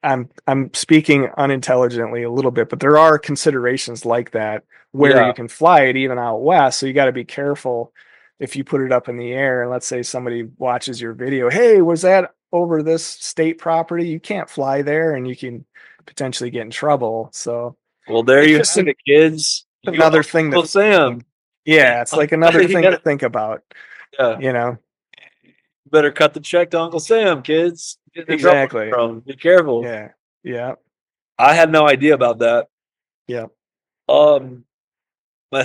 I'm speaking unintelligently a little bit, but there are considerations like that where you can fly it even out west. So you got to be careful if you put it up in the air and let's say somebody watches your video. Hey, was that over this state property? You can't fly there and you can potentially get in trouble. So,
well, there you have it, kids.
Another thing that
Sam.
Yeah, it's like another thing to think about.
Yeah. Better cut the check to Uncle Sam, kids.
Exactly.
Be careful.
Yeah. Yeah.
I had no idea about that.
Yeah.
I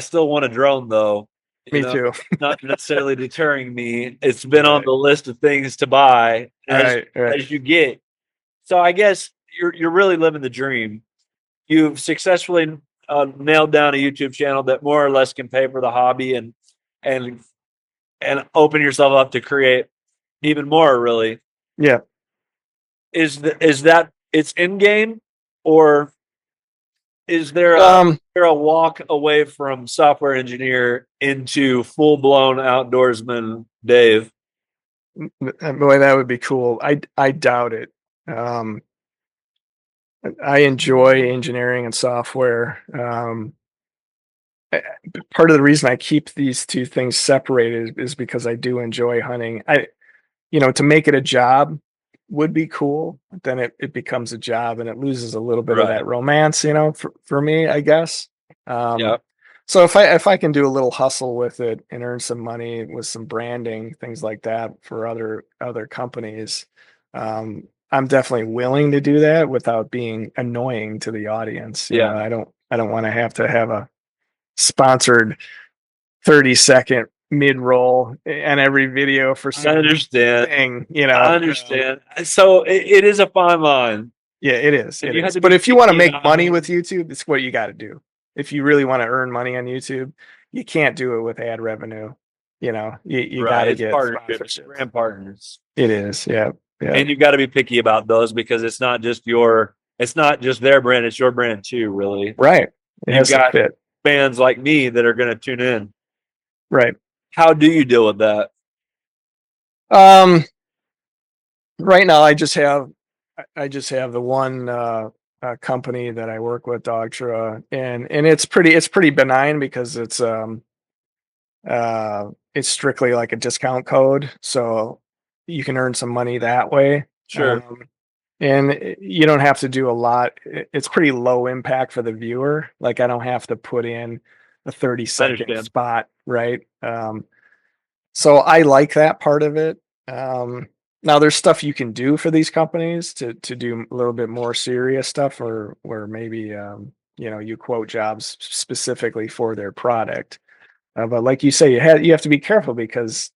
still want a drone though.
Me too.
Not necessarily deterring me. It's been on the list of things to buy as you get. So I guess you're really living the dream. You've successfully nailed down a YouTube channel that more or less can pay for the hobby and open yourself up to create even more. Really,
yeah.
Is that it's in game, or is there a walk away from software engineer into full blown outdoorsman, Dave?
Boy, that would be cool. I doubt it. I enjoy engineering and software. Part of the reason I keep these two things separated is because I do enjoy hunting. To make it a job would be cool. Then it becomes a job and it loses a little bit of that romance, for me, I guess. So if I can do a little hustle with it and earn some money with some branding, things like that for other companies, I'm definitely willing to do that without being annoying to the audience. I don't want to have a sponsored 30-second mid-roll in every video for some
I understand.
thing,
I understand. So it is a fine line.
Yeah, it is. But if you want to make money with YouTube, it's what you got to do. If you really want to earn money on YouTube, you can't do it with ad revenue. You got to get
partnerships, brand partners.
It is, yeah.
And you've got to be picky about those because it's not just their brand, it's your brand too, really.
Right.
You've got fans like me that are going to tune in.
Right.
How do you deal with that?
Right now I just have the one company that I work with, Dogtra, and it's pretty benign because it's strictly like a discount code, so you can earn some money that way.
Sure.
And you don't have to do a lot. It's pretty low impact for the viewer. Like I don't have to put in a 30-second spot, right? So I like that part of it. Now there's stuff you can do for these companies to do a little bit more serious stuff, or where maybe you quote jobs specifically for their product. But like you say, you have to be careful because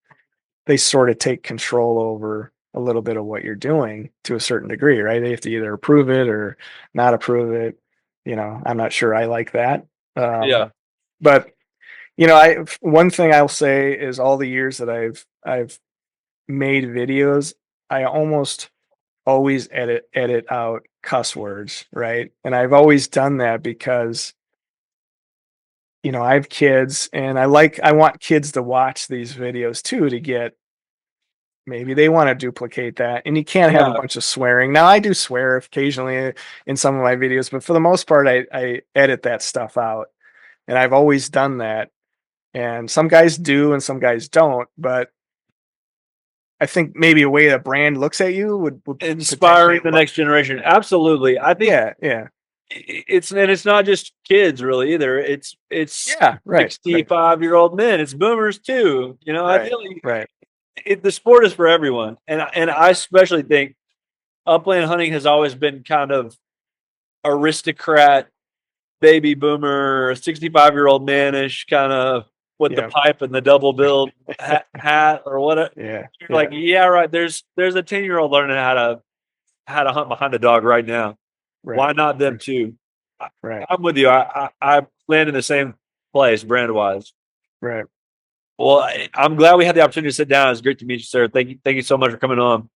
they sort of take control over a little bit of what you're doing to a certain degree, right? They have to either approve it or not approve it. I'm not sure I like that. But One thing I'll say is all the years that I've made videos, I almost always edit out cuss words, right? And I've always done that because I have kids, and I want kids to watch these videos too, to get, maybe they want to duplicate that. And you can't have a bunch of swearing. Now, I do swear occasionally in some of my videos, but for the most part, I edit that stuff out. And I've always done that. And some guys do and some guys don't. But I think maybe a way a brand looks at you would
inspiring the next generation. Absolutely. I think
yeah.
It's not just kids really either. It's 65-year-old men. It's boomers too. I feel like the sport is for everyone. And I especially think upland hunting has always been kind of aristocrat, baby boomer, 65-year-old manish kind of with the pipe and the double bill hat or whatever.
Yeah.
You're like, right. There's a 10-year-old learning how to hunt behind a dog right now. Right. Why not them too?
Right.
I'm with you. I land in the same place brand wise.
Right.
Well, I'm glad we had the opportunity to sit down. It's great to meet you, sir. Thank you so much for coming on.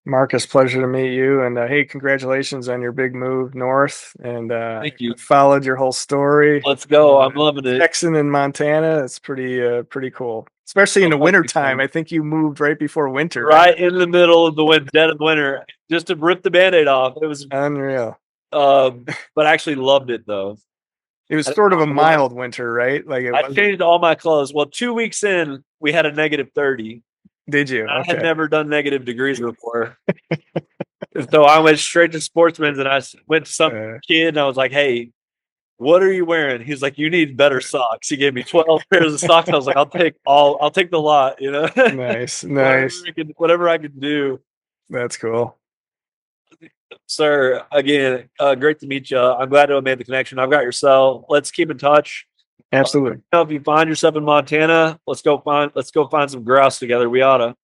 Marcus, pleasure to meet you. And hey, congratulations on your big move north. And
thank you.
Followed your whole story.
Let's go. I'm loving it.
Texan in Montana. It's pretty cool, especially in the winter time. I think you moved right before winter.
Right in the middle of the dead of winter, just to rip the Band-Aid off. It was
unreal.
But I actually loved it though.
It was sort of a mild winter, right? Like
I changed all my clothes. Well, 2 weeks in, we had a -30.
Did you?
I had never done negative degrees before. So I went straight to Sportsman's and I went to some kid and I was like, "Hey, what are you wearing?" He's like, "You need better socks." He gave me 12 pairs of socks. I was like, I'll take the lot,
Nice.
Whatever I can do.
That's cool.
Sir, again, great to meet you. I'm glad to have made the connection. I've got your cell. Let's keep in touch.
Absolutely.
If you find yourself in Montana, let's go find some grouse together. We oughta.